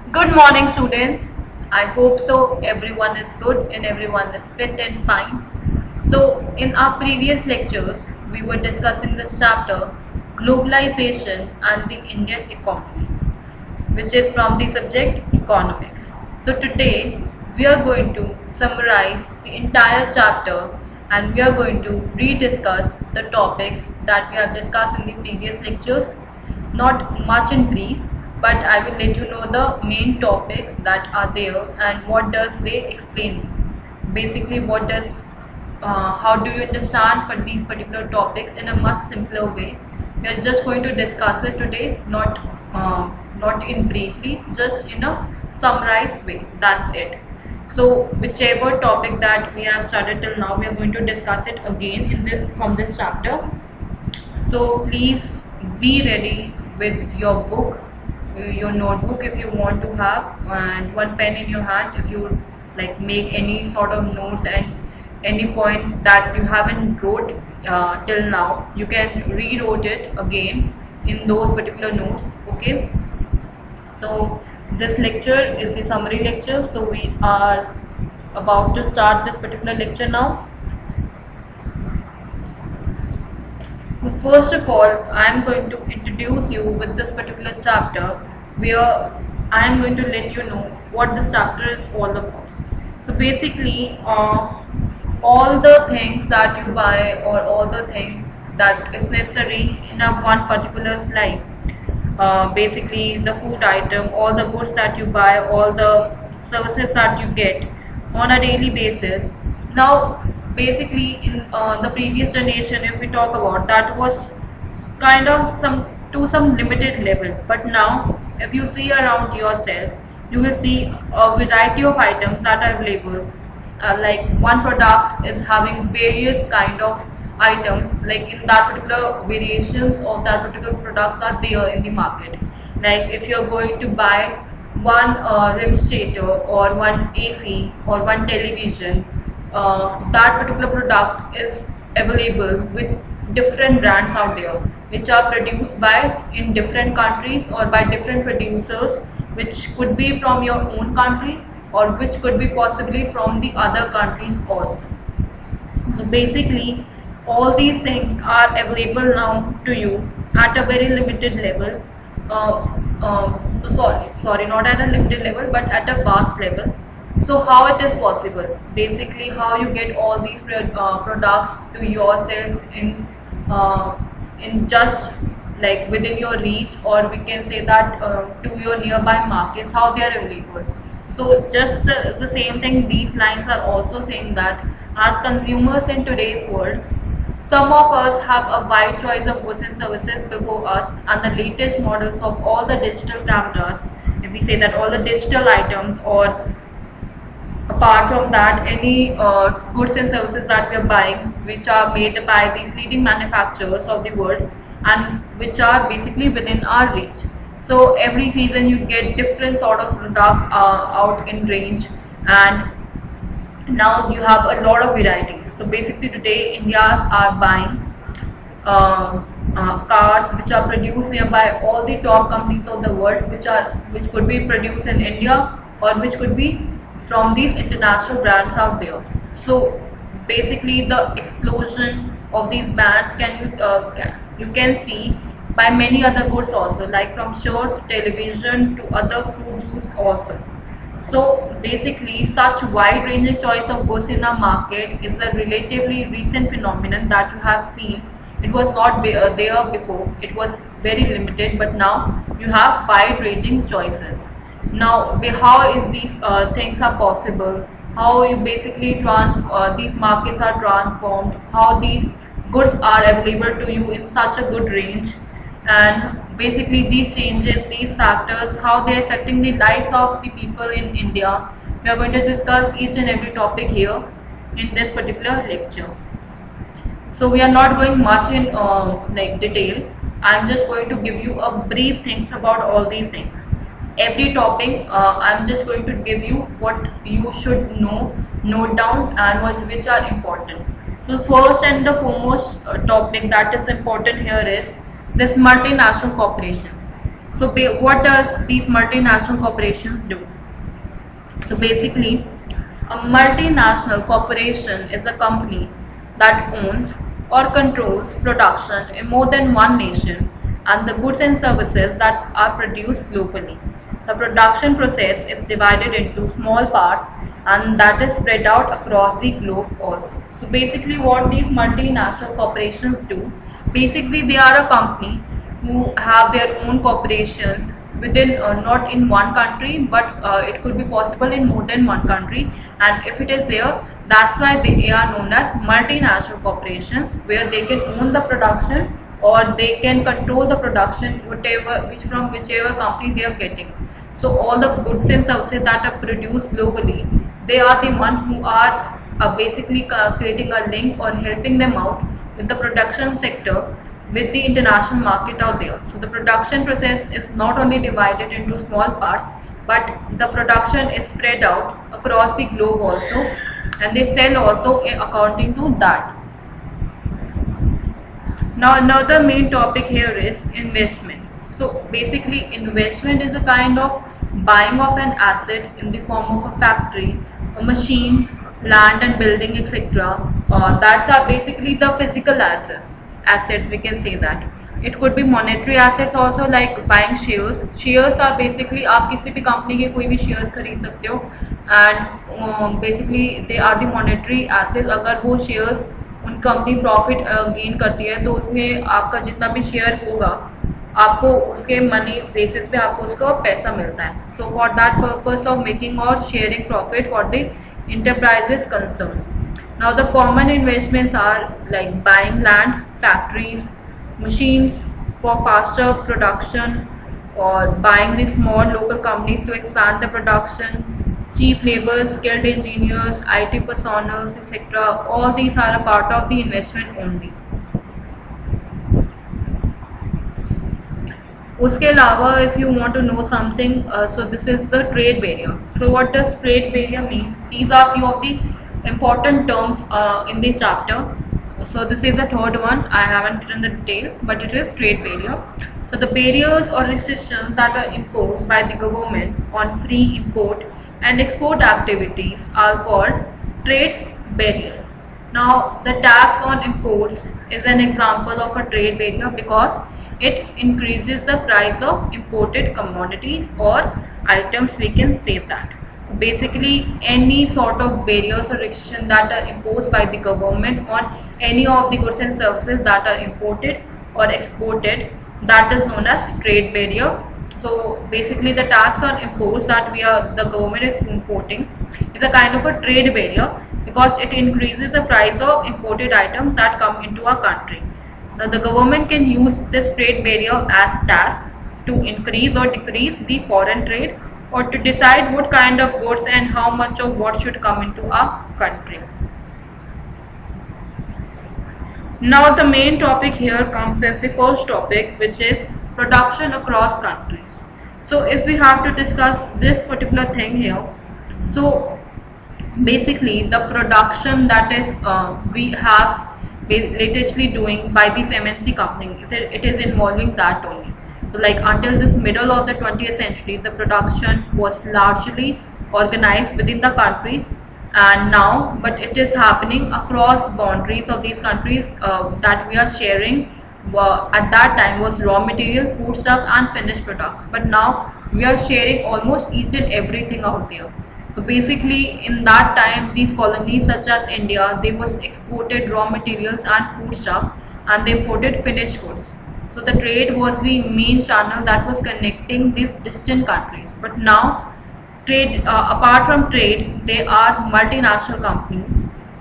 Good morning, students. I hope so. Everyone is good and everyone is fit and fine. So, in our previous lectures, we were discussing this chapter, Globalization and the Indian Economy, which is from the subject Economics. So, today we are going to summarize the entire chapter and we are going to rediscuss the topics that we have discussed in the previous lectures, not much in brief, but I will let you know the main topics that are there and what does they explain. Basically, how do you understand for these particular topics in a much simpler way. We are just going to discuss it today, not in briefly, just in a summarized way. That's it. So whichever topic that we have started till now, we are going to discuss it again in this from this chapter. So please be ready with your book, your notebook if you want to have, and one pen in your hand if you like make any sort of notes and any point that you haven't wrote till now, you can rewrote it again in those particular notes. Okay. So this lecture is the summary lecture. So we are about to start this particular lecture now. So first of all, I am going to introduce you with this particular chapter where I am going to let you know what this chapter is all about. So basically, all the things that you buy or all the things that is necessary in a one particular life, basically the food item, all the goods that you buy, all the services that you get on a daily basis. Now basically in the previous generation, if we talk about, that was kind of some limited level, but now if you see around yourself, you will see a variety of items that are available. Like one product is having various kind of items, like in that particular variations of that particular products are there in the market. Like if you're going to buy one refrigerator or one AC or one television, that particular product is available with different brands out there, which are produced by in different countries or by different producers, which could be from your own country or which could be possibly from the other countries also. So basically all these things are available now to you at a very limited level. Sorry, not at a limited level, but at a vast level. So how it is possible? Basically, how you get all these products to yourself in just like within your reach, or we can say that to your nearby markets, how they are available. So just the same thing, these lines are also saying that as consumers in today's world, some of us have a wide choice of goods and services before us, and the latest models of all the digital cameras, if we say that all the digital items, or apart from that any goods and services that we are buying, which are made by these leading manufacturers of the world and which are basically within our reach. So every season you get different sort of products out in range, and now you have a lot of varieties. So basically today Indians are buying cars which are produced nearby all the top companies of the world, which could be produced in India or which could be from these international brands out there. So basically the explosion of these brands you can see by many other goods also, like from shirts to television to other fruit juice also. So basically such wide ranging choice of goods in the market is a relatively recent phenomenon that you have seen. It was not there before, it was very limited, but now you have wide ranging choices. Now how is these things are possible, how you basically these markets are transformed, how these goods are available to you in such a good range, and basically these changes, these factors, how they are affecting the lives of the people in India. We are going to discuss each and every topic here in this particular lecture. So we are not going much in like detail. I am just going to give you a brief things about all these things. Every topic I am just going to give you what you should know, note down, and which are important. So first and the foremost topic that is important here is this multinational corporation. So what does these multinational corporations do? So basically, a multinational corporation is a company that owns or controls production in more than one nation and the goods and services that are produced globally. The production process is divided into small parts and that is spread out across the globe also. So basically what these multinational corporations do, basically they are a company who have their own corporations within not in one country, but it could be possible in more than one country, and if it is there, that's why they are known as multinational corporations, where they can own the production or they can control the production from whichever company they are getting. So all the goods and services that are produced globally, they are the ones who are basically creating a link or helping them out with the production sector with the international market out there. So the production process is not only divided into small parts, but the production is spread out across the globe also, and they sell also according to that. Now another main topic here is investment. So basically investment is a kind of buying of an asset in the form of a factory, a machine, land and building, etc. That are basically the physical assets, we can say that. It could be monetary assets also, like buying shares. Shares are basically आप किसी भी company के कोई भी shares खरीद सकते हो, and basically they are the monetary assets. अगर वो shares उन company profit gain करती है तो उसमें आपका जितना भी share होगा आपको उसके मनी बेसिस पे आपको उसका पैसा मिलता है. So for that purpose of making or sharing profit for the enterprise is concerned. Now the common investments are like buying land, factories, machines for faster production, or buying the small local companies to expand the production, cheap labor, skilled engineers, IT personals, etc. All these are a part of the investment only. उसके अलावा if you want to know something, so this is the trade barrier. So what does trade barrier mean? These are few of the important terms in the chapter. So this is the third one. I haven't written the detail, but it is trade barrier. So the barriers or restrictions that are imposed by the government on free import and export activities are called trade barriers. Now the tax on imports is an example of a trade barrier because it increases the price of imported commodities or items, we can say that. Basically any sort of barriers or restrictions that are imposed by the government on any of the goods and services that are imported or exported, that is known as trade barrier. So basically the tax on imports that the government is importing is a kind of a trade barrier because it increases the price of imported items that come into our country. Now the government can use this trade barrier as tax to increase or decrease the foreign trade, or to decide what kind of goods and how much of what should come into our country. Now the main topic here comes as the first topic, which is production across countries. So if we have to discuss this particular thing here, so basically the production that is we have latestly doing by these MNC companies, it is involving that only. So like until this middle of the 20th century, the production was largely organized within the countries, and now but it is happening across boundaries of these countries that we are sharing. At that time was raw material, food stuff and finished products, but now we are sharing almost each and everything out there. So basically in that time these colonies such as India, they was exported raw materials and food stuff, and they imported finished goods. So the trade was the main channel that was connecting these distant countries. But now trade, apart from trade, there are multinational companies,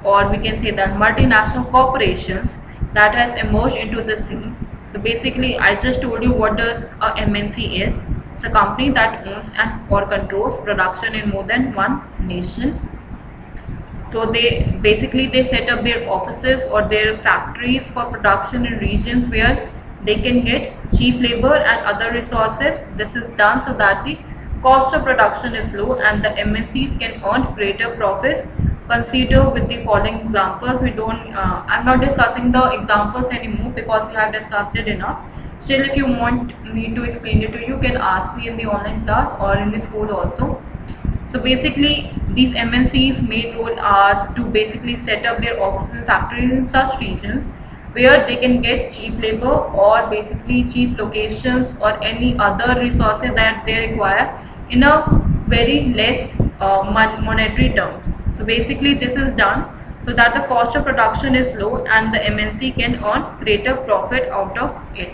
or we can say that multinational corporations that has emerged into the scene. So basically I just told you what does a MNC is. It's a company that owns and or controls production in more than one nation. So they set up their offices or their factories for production in regions where they can get cheap labor and other resources. This is done so that the cost of production is low and the MNCs can earn greater profits. Consider with the following examples. I'm not discussing the examples anymore because we have discussed it enough. Still, if you want me to explain it to you, you can ask me in the online class or in the school also. So basically, these MNCs' main role are to basically set up their offices and factories in such regions where they can get cheap labor or basically cheap locations or any other resources that they require in a very less monetary terms. So basically, this is done so that the cost of production is low and the MNC can earn greater profit out of it.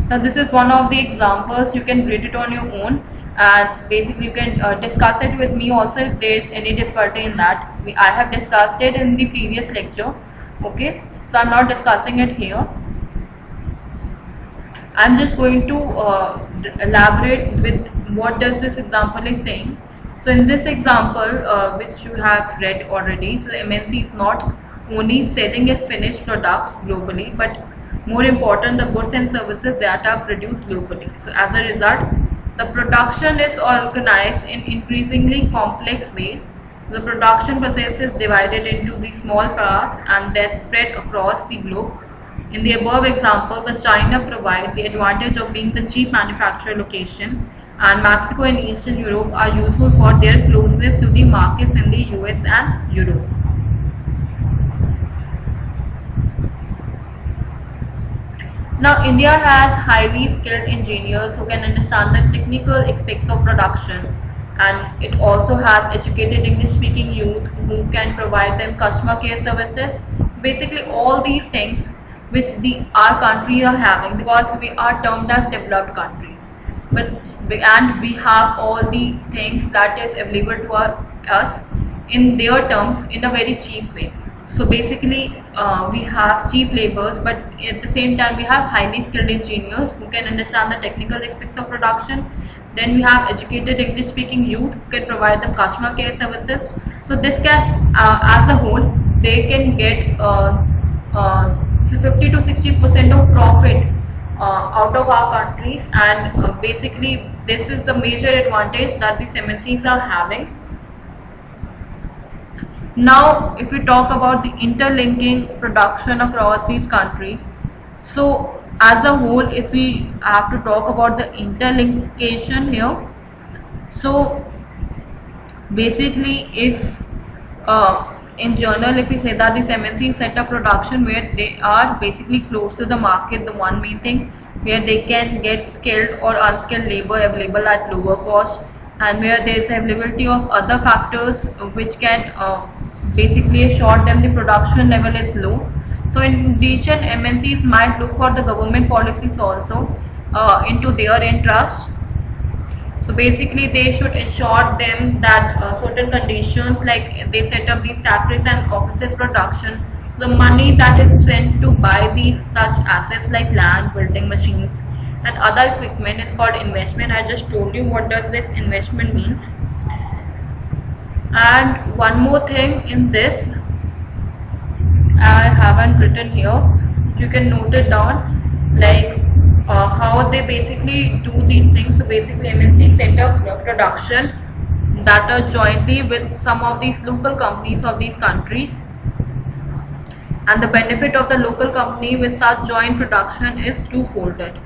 Now this is one of the examples. You can read it on your own, and basically you can discuss it with me also if there is any difficulty in that. I have discussed it in the previous lecture. Okay, so I'm not discussing it here. I'm just going to elaborate with what does this example is saying. So in this example, which you have read already, so the MNC is not only selling its finished products globally, but more important, the goods and services that are produced globally. So as a result, the production is organized in increasingly complex ways. The production process is divided into the small parts and then spread across the globe. In the above example, the China provides the advantage of being the cheap manufacturer location, and Mexico and Eastern Europe are useful for their closeness to the markets in the US and Europe. Now, India has highly skilled engineers who can understand the technical aspects of production, and it also has educated English-speaking youth who can provide them customer care services. Basically, all these things which our country are having, because we are termed as developed countries, and we have all the things that is available to us in their terms in a very cheap way. So basically, we have cheap laborers, but at the same time we have highly skilled engineers who can understand the technical aspects of production. Then we have educated English-speaking youth who can provide them customer care services. So this can, as a whole, they can get 50 to 60% of profit out of our countries, and basically this is the major advantage that these MNCs are having. Now, if we talk about the interlinking production across these countries, so as a whole, if we have to talk about the interlinkation here, so basically if in general, if we say that this MNC set up production where they are basically close to the market, the one main thing where they can get skilled or unskilled labor available at lower cost, and where there is availability of other factors which can basically assure them the production level is low. So in addition, MNCs might look for the government policies also into their interest. So basically they should ensure them that certain conditions, like they set up these factories and offices production, the money that is spent to buy these such assets like land, building machines and other equipment is called investment. I just told you what does this investment means. And one more thing in this, I haven't written here, you can note it down, like how they basically do these things. So basically MNC set up production that are jointly with some of these local companies of these countries, and the benefit of the local company with such joint production is twofolded.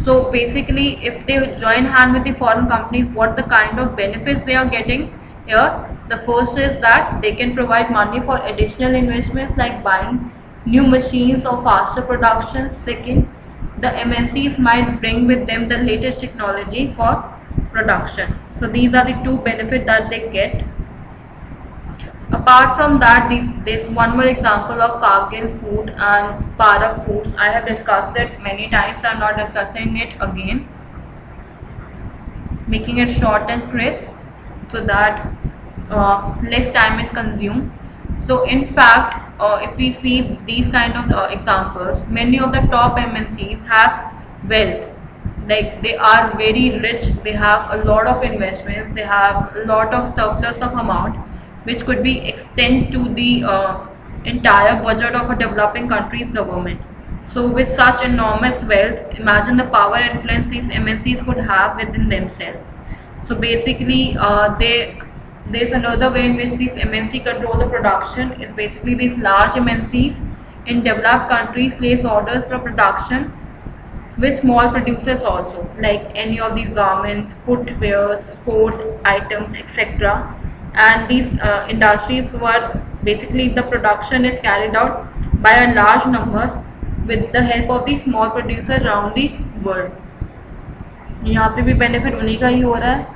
So basically if they join hand with the foreign company, what the kind of benefits they are getting here? The first is that they can provide money for additional investments like buying new machines or faster production. Second, the MNCs might bring with them the latest technology for production. So these are the two benefits that they get. Apart from that, there's one more example of Cargill Food and Parak Foods. I have discussed it many times. I'm not discussing it again, making it short and crisp so that less time is consumed. So in fact, if we see these kind of examples, many of the top MNCs have wealth, like they are very rich, they have a lot of investments, they have a lot of surplus of amount which could be extended to the entire budget of a developing country's government. So with such enormous wealth, imagine the power and influence these MNCs could have within themselves. So basically there's another way in which these MNC control the production. Is basically these large MNCs in developed countries place orders for production with small producers also, like any of these garments, footwear, sports items, etc. And these industries were basically the production is carried out by a large number with the help of these small producers around the world. यहाँ पे भी benefit उन्हीं का ही हो रहा है.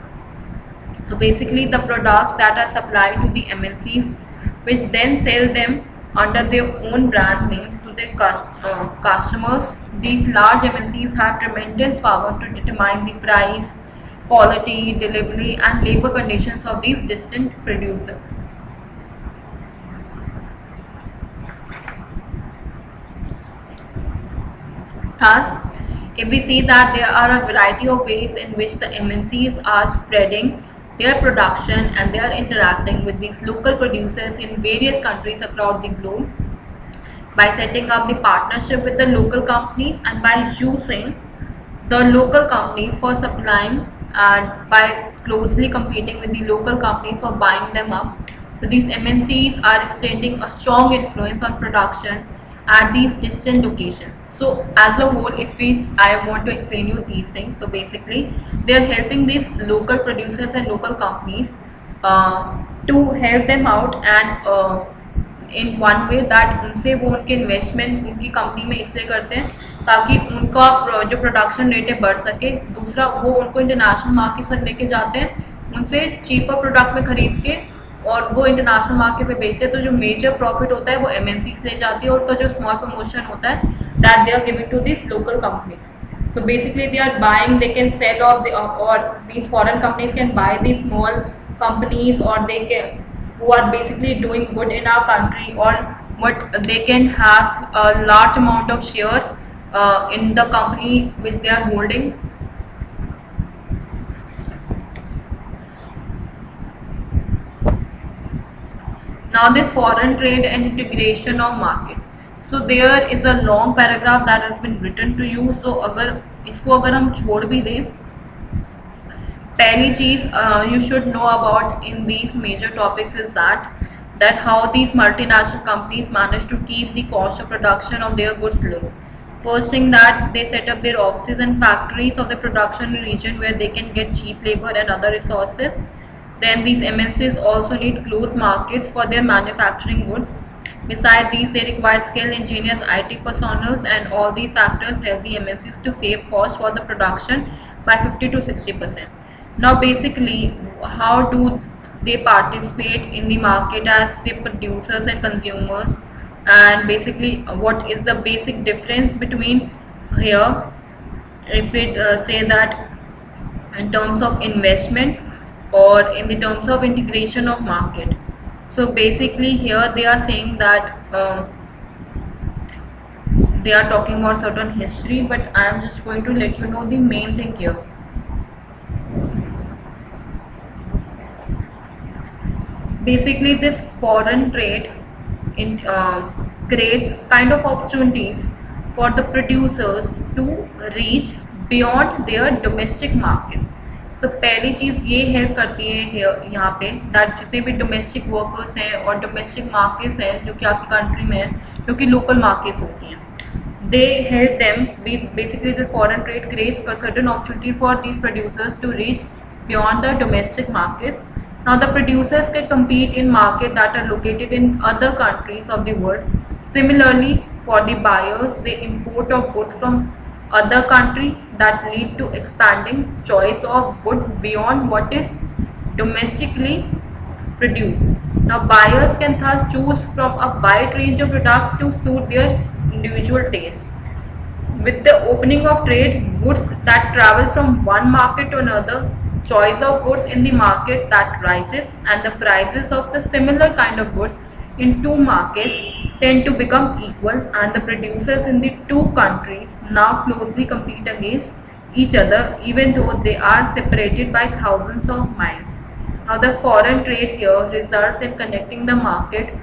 So basically the products that are supplied to the MNCs, which then sell them under their own brand names to their customers. These large MNCs have tremendous power to determine the price, quality, delivery and labor conditions of these distant producers. Thus, if we see that there are a variety of ways in which the MNCs are spreading their production and they are interacting with these local producers in various countries across the globe, by setting up the partnership with the local companies and by using the local companies for supplying and by closely competing with the local companies for buying them up. So these MNCs are extending a strong influence on production at these distant locations. So as a whole, I want to explain you these things. So basically they are helping these local producers and local companies to help them out and in one way that उनसे वो उनके investment उनकी company में इसलिए करते हैं ताकि उनका जो प्रोडक्शन रेट है बढ़ सके. दूसरा, वो उनको इंटरनेशनल मार्केट तक लेके जाते हैं, उनसे चीपर प्रोडक्ट में खरीद के और वो इंटरनेशनल मार्केट में बेचते हैं. तो जो मेजर प्रॉफिट होता है वो MNCs ले जाती है और उसका जो स्मॉल प्रमोशन होता है that they are giving to these local companies. So basically they are buying, they can sell or these foreign companies can buy these small companies, or they can, who are basically doing good in our country, or what they can have a large amount of share in the company which they are holding. Now this foreign trade and integration of market. So there is a long paragraph that has been written to you. So अगर हम छोड़ भी दें, पहली चीज you should know about in these major topics is that how these multinational companies manage to keep the cost of production of their goods low. First thing, that they set up their offices and factories of the production region where they can get cheap labor and other resources. Then these MNCs also need closed markets for their manufacturing goods. Besides these, they require skilled engineers, IT personnel, and all these factors help the MNCs to save cost for the production by 50 to 60%. Now basically, how do they participate in the market as the producers and consumers, and basically what is the basic difference between here, if we say that in terms of investment or in the terms of integration of market. So basically here they are saying that they are talking about certain history, but I am just going to let you know the main thing here. Basically this foreign trade creates kind of opportunities for the producers to reach beyond their domestic market. तो पहली चीज़ ये help करती है यहाँ पे that जितने भी domestic workers हैं और डोमेस्टिक मार्केट्स हैं जो कि आपकी कंट्री में है, जो कि लोकल मार्केट्स होती हैं, they help them. Basically this foreign trade creates certain opportunity for these producers to reach beyond the domestic markets. Now the producers can compete in markets that are located in other countries of the world. Similarly, for the buyers, they import of goods from other country that lead to expanding choice of goods beyond what is domestically produced. Now buyers can thus choose from a wide range of products to suit their individual taste. With the opening of trade, goods that travel from one market to another, choice of goods in the market that rises, and the prices of the similar kind of goods in two markets tend to become equal, and the producers in the two countries now closely compete against each other even though they are separated by thousands of miles. Now the foreign trade here results in connecting the market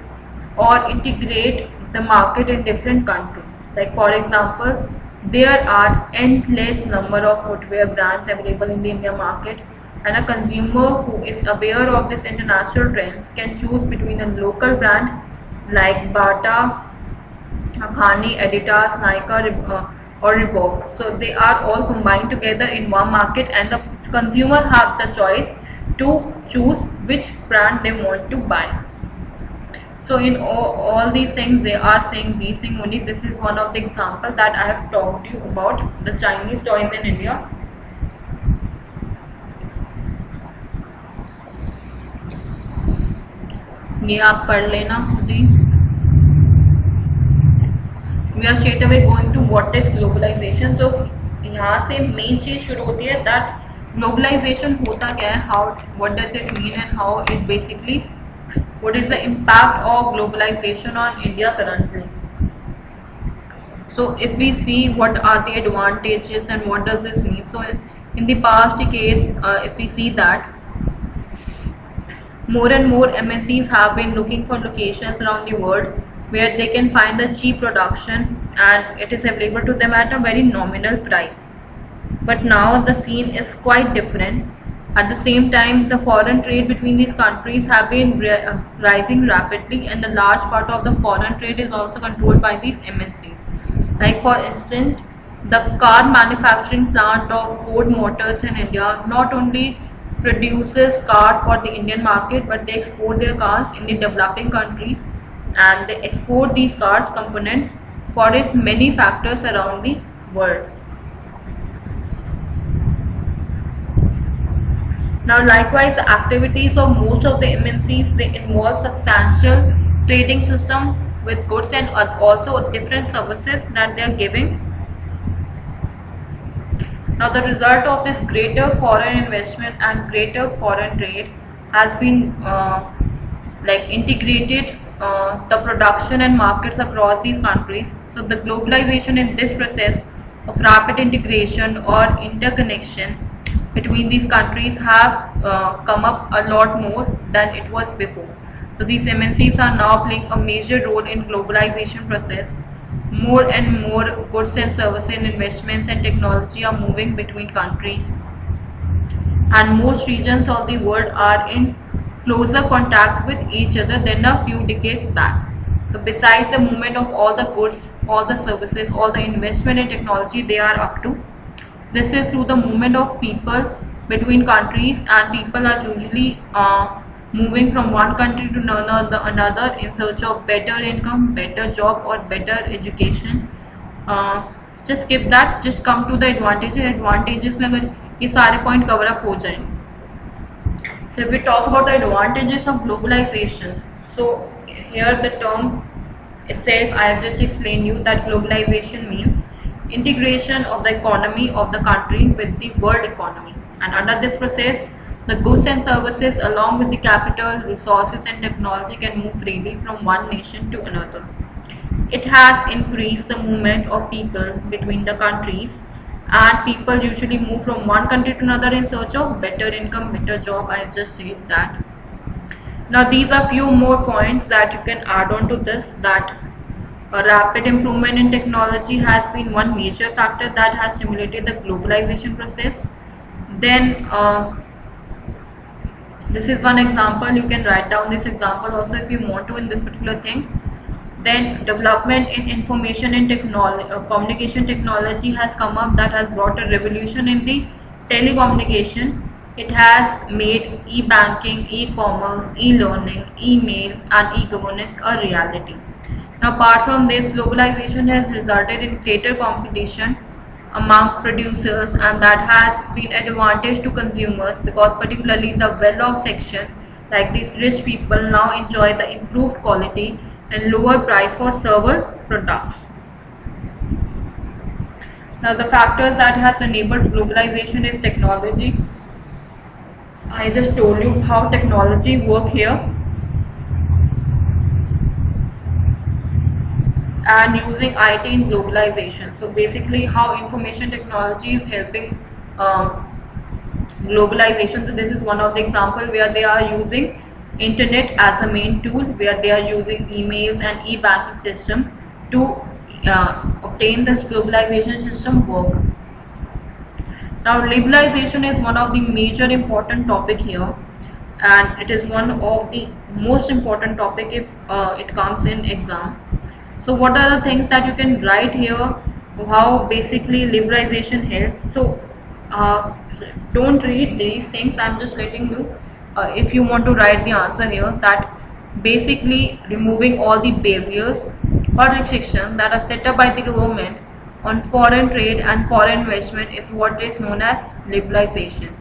or integrate the market in different countries. Like for example, there are endless number of footwear brands available in the India market, and a consumer who is aware of this international trend can choose between a local brand like Bata Khani, Editas, or Reebok. So they are all combined together in one market, and the consumer have the choice to choose which brand they want to buy. So in all these things, they are saying these things only. This is one of the examples that I have talked to you about the Chinese toys in India. ये आप पढ़ लेना खुद ही. We are straight away going to what is globalization. So यहाँ से main चीज शुरू होती है that globalization होता क्या है, how, what does it mean, and how it basically, what is the impact of globalization on India currently. So if we see what are the advantages and what does this mean. So in the past decade, if we see that more and more MNCs have been looking for locations around the world where they can find the cheap production and it is available to them at a very nominal price. But now the scene is quite different. At the same time, the foreign trade between these countries have been rising rapidly, and the large part of the foreign trade is also controlled by these MNCs. Like for instance, the car manufacturing plant of Ford Motors in India not only produces cars for the Indian market, but they export their cars in the developing countries, and they export these cars components for its many factors around the world. Now likewise, the activities of most of the MNCs, they involve substantial trading system with goods and also different services that they are giving. Now the result of this greater foreign investment and greater foreign trade has been like integrated the production and markets across these countries. So the globalization in this process of rapid integration or interconnection between these countries have come up a lot more than it was before. So these MNCs are now playing a major role in globalization process. More and more goods and services and investments and technology are moving between countries, and most regions of the world are in closer contact with each other than a few decades back. So besides the movement of all the goods, all the services, all the investment and technology they are up to, this is through the movement of people between countries, and people are usually moving from one country to another in search of better income, better job or better education. Just skip that, just come to the advantages. Advantages में अगर ये सारे point cover up हो जाएंगे. So if we talk about the advantages of globalization, so here the term itself, I have just explained you that globalization means integration of the economy of the country with the world economy, and under this process the goods and services along with the capital, resources and technology can move freely from one nation to another. It has increased the movement of people between the countries, and people usually move from one country to another in search of better income, better job. I just said that. Now these are few more points that you can add on to this, that a rapid improvement in technology has been one major factor that has stimulated the globalization process. Then this is one example. You can write down this example also if you want to in this particular thing. Then development in information and communication technology has come up, that has brought a revolution in the telecommunication. It has made e-banking, e-commerce, e-learning, email and e-governance a reality. Now apart from this, globalization has resulted in greater competition among producers, and that has been an advantage to consumers because particularly the well-off section, like these rich people, now enjoy the improved quality and lower price for several products. Now the factors that has enabled globalization is technology. I just told you how technology work here, and using IT in globalization. So basically how information technology is helping globalization. So this is one of the examples where they are using internet as a main tool, where they are using emails and e-banking system to obtain this globalization system work. Now liberalization is one of the major important topic here, and it is one of the most important topic if it comes in exam. So what are the things that you can write here, how basically liberalization helps? So don't read these things, I'm just letting you, if you want to write the answer here, that basically removing all the barriers or restrictions that are set up by the government on foreign trade and foreign investment is what is known as liberalization.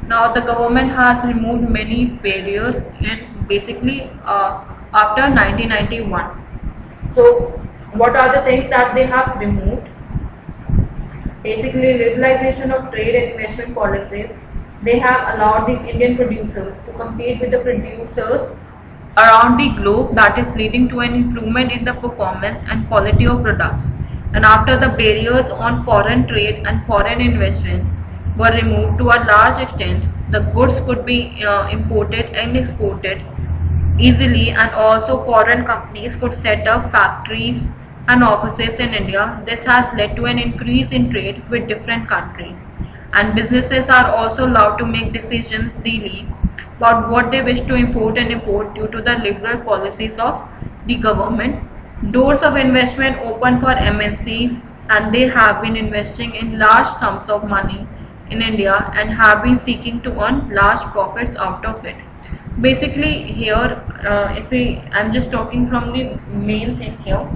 Now the government has removed many barriers in basically after 1991. So what are the things that they have removed? Basically liberalization of trade and investment policies. They have allowed these Indian producers to compete with the producers around the globe, that is leading to an improvement in the performance and quality of products. And after the barriers on foreign trade and foreign investment were removed to a large extent, the goods could be imported and exported easily, and also foreign companies could set up factories and offices in India. This has led to an increase in trade with different countries, and businesses are also allowed to make decisions freely about what they wish to import and import due to the liberal policies of the government. Doors of investment open for MNCs, and they have been investing in large sums of money in India and have been seeking to earn large profits out of it. Basically here, I'm just talking from the main thing here,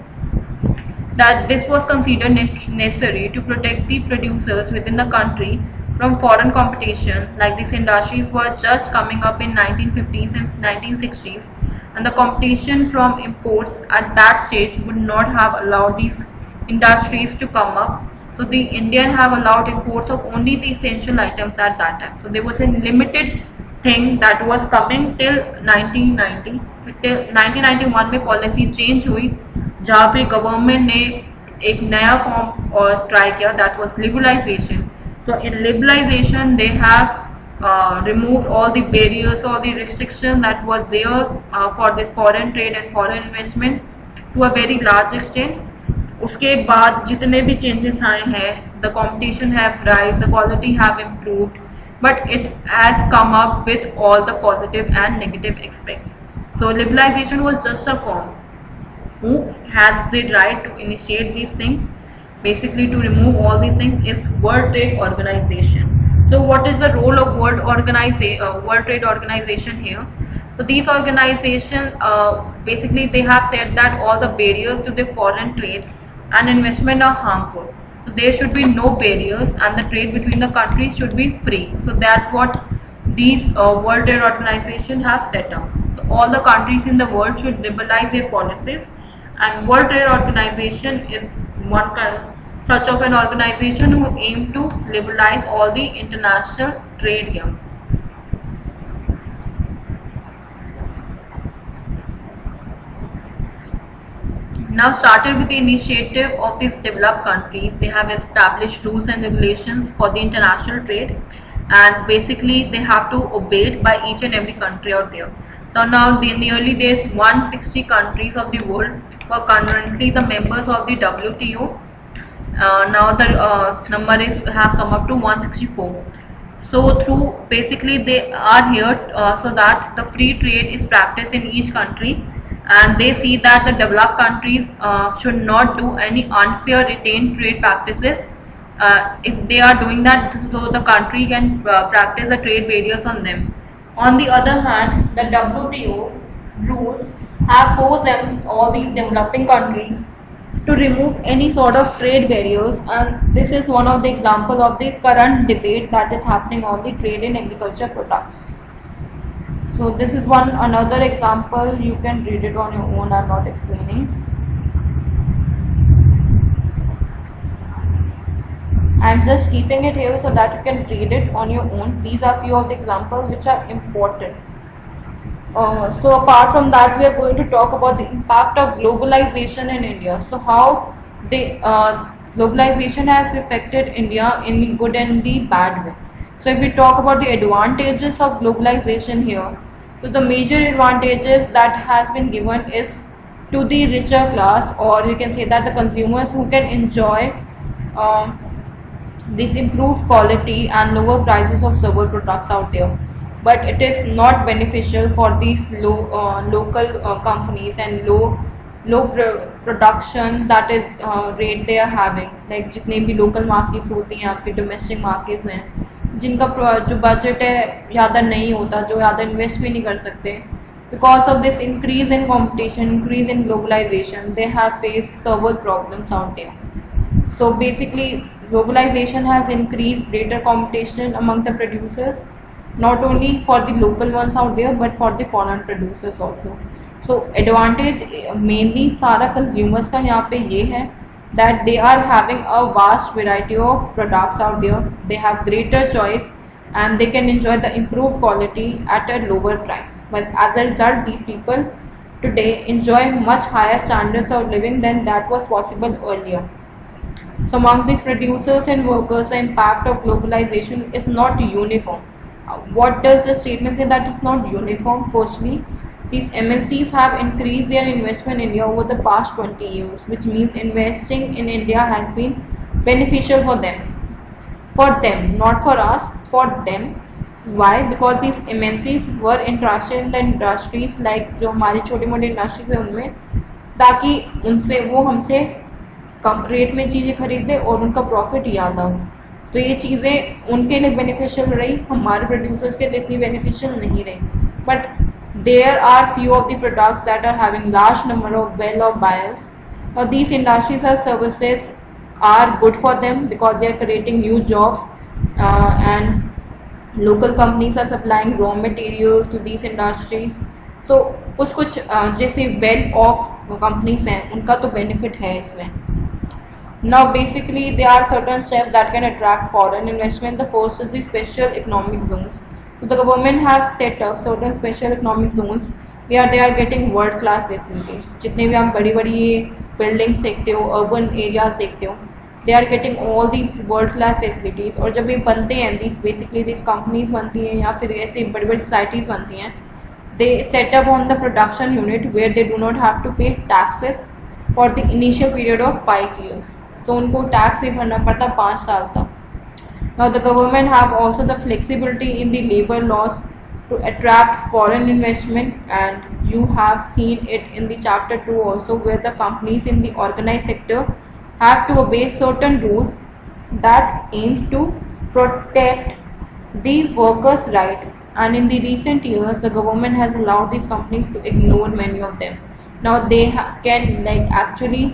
that this was considered necessary to protect the producers within the country from foreign competition, like these industries were just coming up in 1950s and 1960s, and the competition from imports at that stage would not have allowed these industries to come up. So the Indian have allowed imports of only the essential items at that time. So there was a limited thing that was coming till 1990. Till 1991 में policy change हुई, जहाँ पे government ने एक नया form और try किया, that was liberalization. So in liberalization they have removed all the barriers or the restrictions that was there for this foreign trade and foreign investment to a very large extent. उसके बाद जितने भी changes आए हैं, the competition have rise, the quality have improved, but it has come up with all the positive and negative aspects. So liberalization was just a form. Who has the right to initiate these things? Basically to remove all these things is World Trade Organization. So what is the role of World Trade Organization here? So these organizations basically they have said that all the barriers to the foreign trade and investment are harmful. So there should be no barriers and the trade between the countries should be free. So that's what these World Trade Organization have set up. So all the countries in the world should liberalize their policies, and World Trade Organization is one such of an organization who aim to liberalize all the international trade here. Now started with the initiative of these developed countries, they have established rules and regulations for the international trade, and basically they have to obey it by each and every country out there. So now in the early days 160 countries of the world were currently the members of the WTO. Now the number have come up to 164. So through basically they are here so that the free trade is practiced in each country, and they see that the developed countries should not do any unfair retained trade practices. If they are doing that, so the country can practice the trade barriers on them. On the other hand, the WTO rules have forced them, all these developing countries, to remove any sort of trade barriers, and this is one of the examples of the current debate that is happening on the trade in agriculture products. So this is another example, you can read it on your own, I am not explaining. I am just keeping it here so that you can read it on your own. These are few of the examples which are important. So apart from that, we are going to talk about the impact of globalization in India. So how the globalization has affected India in the good and the bad way. So if we talk about the advantages of globalization here, so the major advantages that has been given is to the richer class, or you can say that the consumers who can enjoy this improved quality and lower prices of several products out there. But it is not beneficial for these local companies and low low production that is rate they are having, like जितने भी local markets होती हैं, आपके domestic markets हैं, जिनका जो budget है ज़्यादा नहीं होता, जो ज़्यादा इन्वेस्ट भी नहीं कर सकते, because of this increase in competition, increase in globalization, they have faced several problems out there. So basically globalization has increased greater competition among the producers, not only for the local ones out there but for the foreign producers also. So advantage mainly सारा consumers का यहाँ पे ये है that they are having a vast variety of products out there, they have greater choice and they can enjoy the improved quality at a lower price. But as a result, these people today enjoy much higher standards of living than that was possible earlier. So among these producers and workers, the impact of globalization is not uniform. What does the statement say that it's not uniform? Firstly, these MNCs have increased their investment in India over the past 20 years, which means investing in India has been beneficial for them. For them, not for us, for them. Why? Because these MNCs were interested in the industries like जो हमारी छोटी मोटी industries है उनमें, ताकि उनसे वो हमसे कम रेट में चीज़ें खरीदे और उनका प्रॉफिट ज़्यादा हो. तो ये चीज़ें उनके लिए बेनिफिशियल रही, हमारे प्रोड्यूसर्स के लिए इतनी बेनिफिशियल नहीं रही. But there are few of the products that are having large number of well of buyers. Now these industries or services are good for them because they are creating new jobs, and local companies are supplying raw materials to these industries. So कुछ जैसे well off companies हैं उनका तो benefit है इसमें. Now basically there are certain steps that can attract foreign investment. The first is the special economic zones. So the government has set up certain special economic zones where they are getting world class facilities. जितने भी हम बड़ी बड़ी buildings देखते हो, urban areas देखते हो, they are getting all these world class facilities. और जब ये बनते हैं, these basically these companies बनती हैं या फिर ऐसी बड़ी बड़ी societies बनती हैं, they set up on the production unit where they do not have to pay taxes for the initial period of 5 years. So उनको टैक्स ही भरना पड़ता 5 साल तक. Now the government have also the flexibility in the labor laws to attract foreign investment, and you have seen it in the chapter 2 also, where the companies in the organized sector have to obey certain rules that aims to protect the workers' right, and in the recent years the government has allowed these companies to ignore many of them. Now they can like actually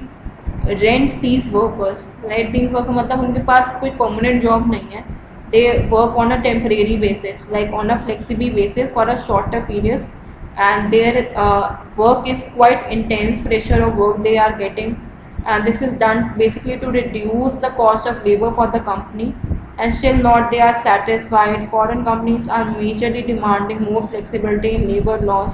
rent these workers. Let these workers मतलब उनके पास कोई permanent job नहीं है, they work on a temporary basis, like on a flexible basis for a shorter period, and their work is quite intense, pressure of work they are getting, and this is done basically to reduce the cost of labor for the company. And still not they are satisfied. Foreign companies are majorly demanding more flexibility in labor laws.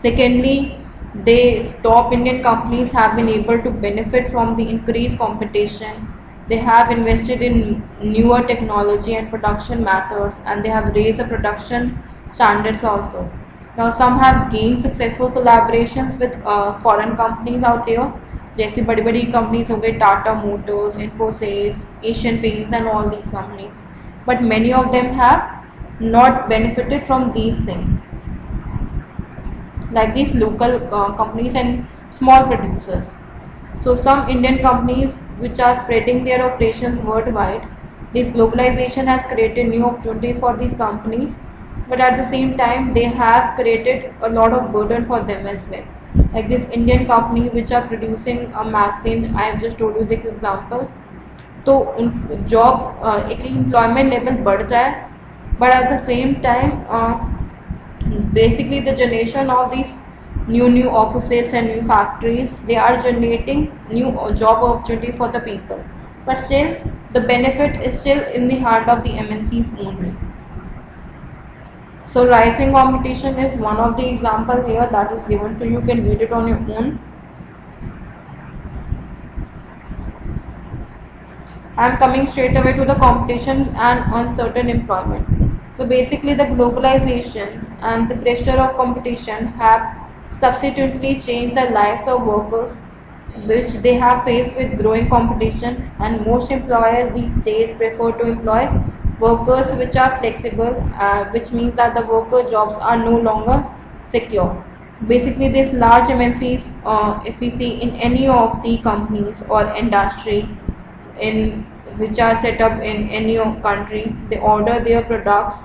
Secondly, they top Indian companies have been able to benefit from the increased competition. They have invested in newer technology and production methods, and they have raised the production standards also. Now some have gained successful collaborations with foreign companies out there, जैसी बड़ी बड़ी companies हो गई, Tata Motors, Infosys, Asian paints and all these companies. But many of them have not benefited from these things, like these local companies and small producers. So some Indian companies which are spreading their operations worldwide, this globalization has created new opportunities for these companies, but at the same time they have created a lot of burden for them as well. Like this Indian company which are producing a magazine, I have just told you this example. तो job एक employment level बढ़ता है, but at the same time basically the generation of these new offices and new factories, they are generating new job opportunities for the people, but still the benefit is still in the hand of the MNCs only. So rising competition is one of the example here that is given to you. You can read it on your own. I am coming straight away to the competition and uncertain employment. So basically the globalization and the pressure of competition have subsequently changed the lives of workers, which they have faced with growing competition, and most employers these days prefer to employ workers which are flexible, which means that the worker jobs are no longer secure. Basically, these large MNCs, if we see in any of the companies or industry in which are set up in any country, they order their products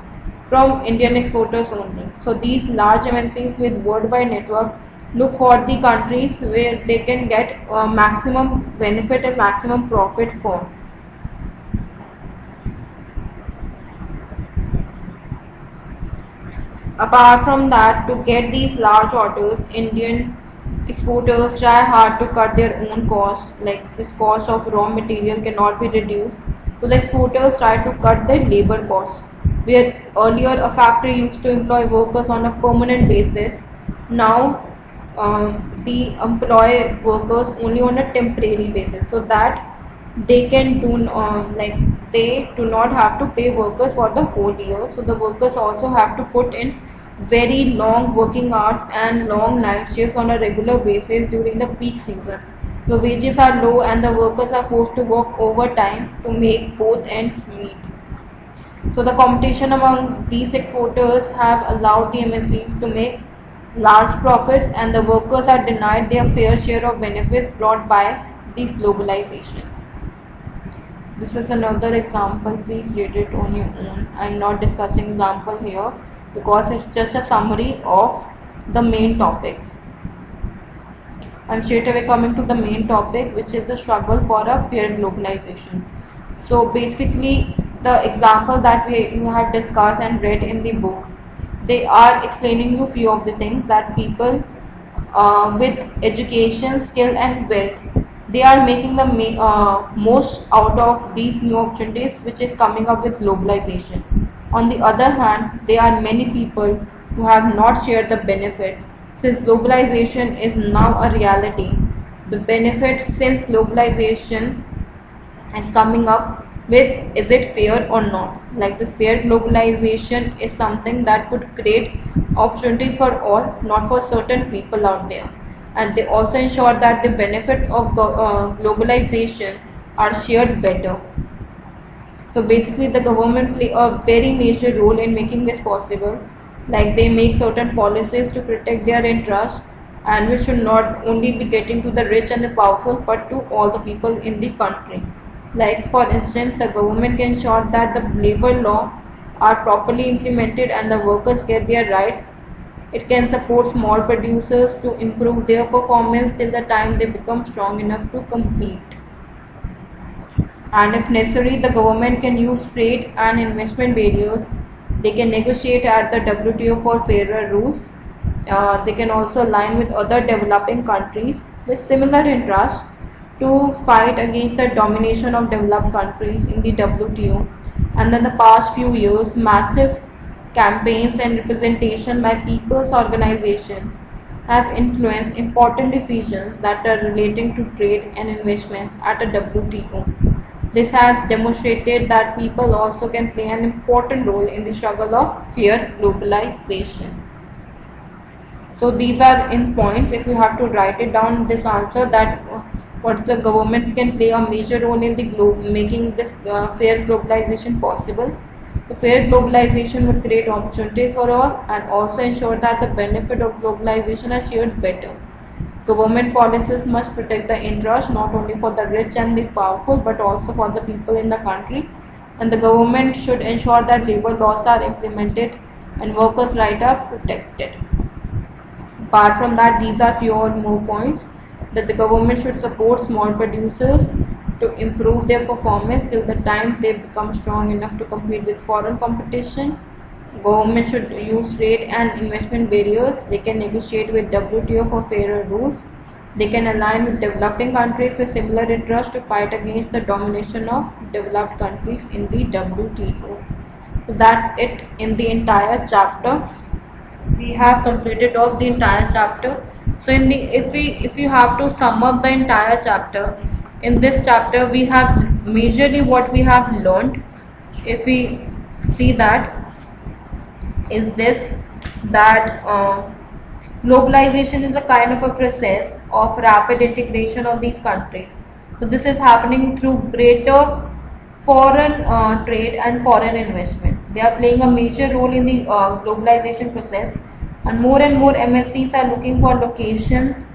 from Indian exporters only. So these large MNCs with worldwide network look for the countries where they can get maximum benefit and maximum profit from. Apart from that, to get these large orders, Indian exporters try hard to cut their own costs, like this cost of raw material cannot be reduced. So the exporters try to cut their labor costs. Where earlier a factory used to employ workers on a permanent basis, now the employ workers only on a temporary basis, so that they can do like they do not have to pay workers for the whole year. So the workers also have to put in very long working hours and long night shifts on a regular basis during the peak season. The wages are low and the workers are forced to work overtime to make both ends meet. So the competition among these exporters have allowed the MNCs to make large profits, and the workers are denied their fair share of benefits brought by this globalization. This is another example, please read it on your own. I am not discussing example here because it's just a summary of the main topics. I am straight away coming to the main topic, which is the struggle for a fair globalization. So basically the example that we have discussed and read in the book, they are explaining you few of the things that people with education, skill and wealth, they are making the most out of these new opportunities which is coming up with globalization. On the other hand, there are many people who have not shared the benefit. Since globalization is now a reality, the benefit since globalization is coming up with, is it fair or not? Like this fair globalization is something that could create opportunities for all, not for certain people out there. And they also ensure that the benefits of globalization are shared better. So basically the government play a very major role in making this possible. Like they make certain policies to protect their interests, and which should not only be getting to the rich and the powerful but to all the people in the country. Like for instance, the government can ensure that the labor law are properly implemented and the workers get their rights. It can support small producers to improve their performance till the time they become strong enough to compete. And if necessary, the government can use trade and investment barriers. They can negotiate at the WTO for fairer rules. They can also align with other developing countries with similar interests to fight against the domination of developed countries in the WTO. And in the past few years, massive campaigns and representation by people's organizations have influenced important decisions that are relating to trade and investments at a WTO. This has demonstrated that people also can play an important role in the struggle of fair globalization. So these are in points. If you have to write it down, this answer that what the government can play a major role in the making this fair globalization possible. The fair globalization will create opportunity for all and also ensure that the benefit of globalization are shared better. Government policies must protect the interest not only for the rich and the powerful but also for the people in the country, and the government should ensure that labor laws are implemented and workers' rights are protected. Apart from that, these are few more points that the government should support small producers to improve their performance till the time they become strong enough to compete with foreign competition. Government should use trade and investment barriers. They can negotiate with WTO for fairer rules. They can align with developing countries with similar interests to fight against the domination of developed countries in the WTO. So that's it in the entire chapter. We have completed off the entire chapter. So if you have to sum up the entire chapter, in this chapter we have majorly what we have learned. If we see that is this, that globalization is a kind of a process of rapid integration of these countries. So this is happening through greater foreign trade and foreign investment. They are playing a major role in the globalization process and more MSCs are looking for locations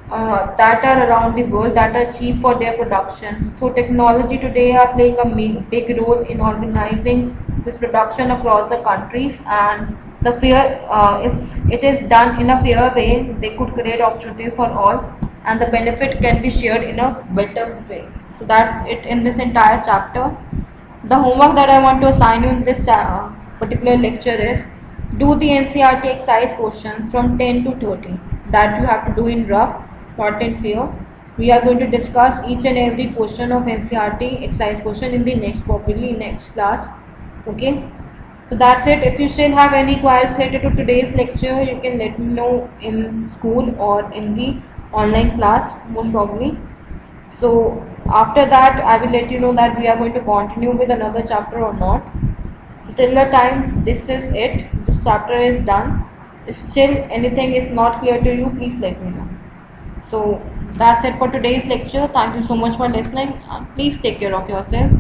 that are around the world that are cheap for their production. So technology today are playing a big role in organizing this production across the countries, and the fair, if it is done in a fair way, they could create opportunity for all, and the benefit can be shared in a better way. So that's it in this entire chapter. The homework that I want to assign you in this particular lecture is do the NCERT exercise questions from 10 to 30 that you have to do in rough, not in fair. We are going to discuss each and every question of NCERT exercise question in the next class. Okay, so that's it. If you still have any queries related to today's lecture, you can let me know in school or in the online class, most probably. So after that, I will let you know that we are going to continue with another chapter or not. So till the time this is it, this chapter is done. If still anything is not clear to you, please let me know. So that's it for today's lecture. Thank you so much for listening. Please take care of yourself.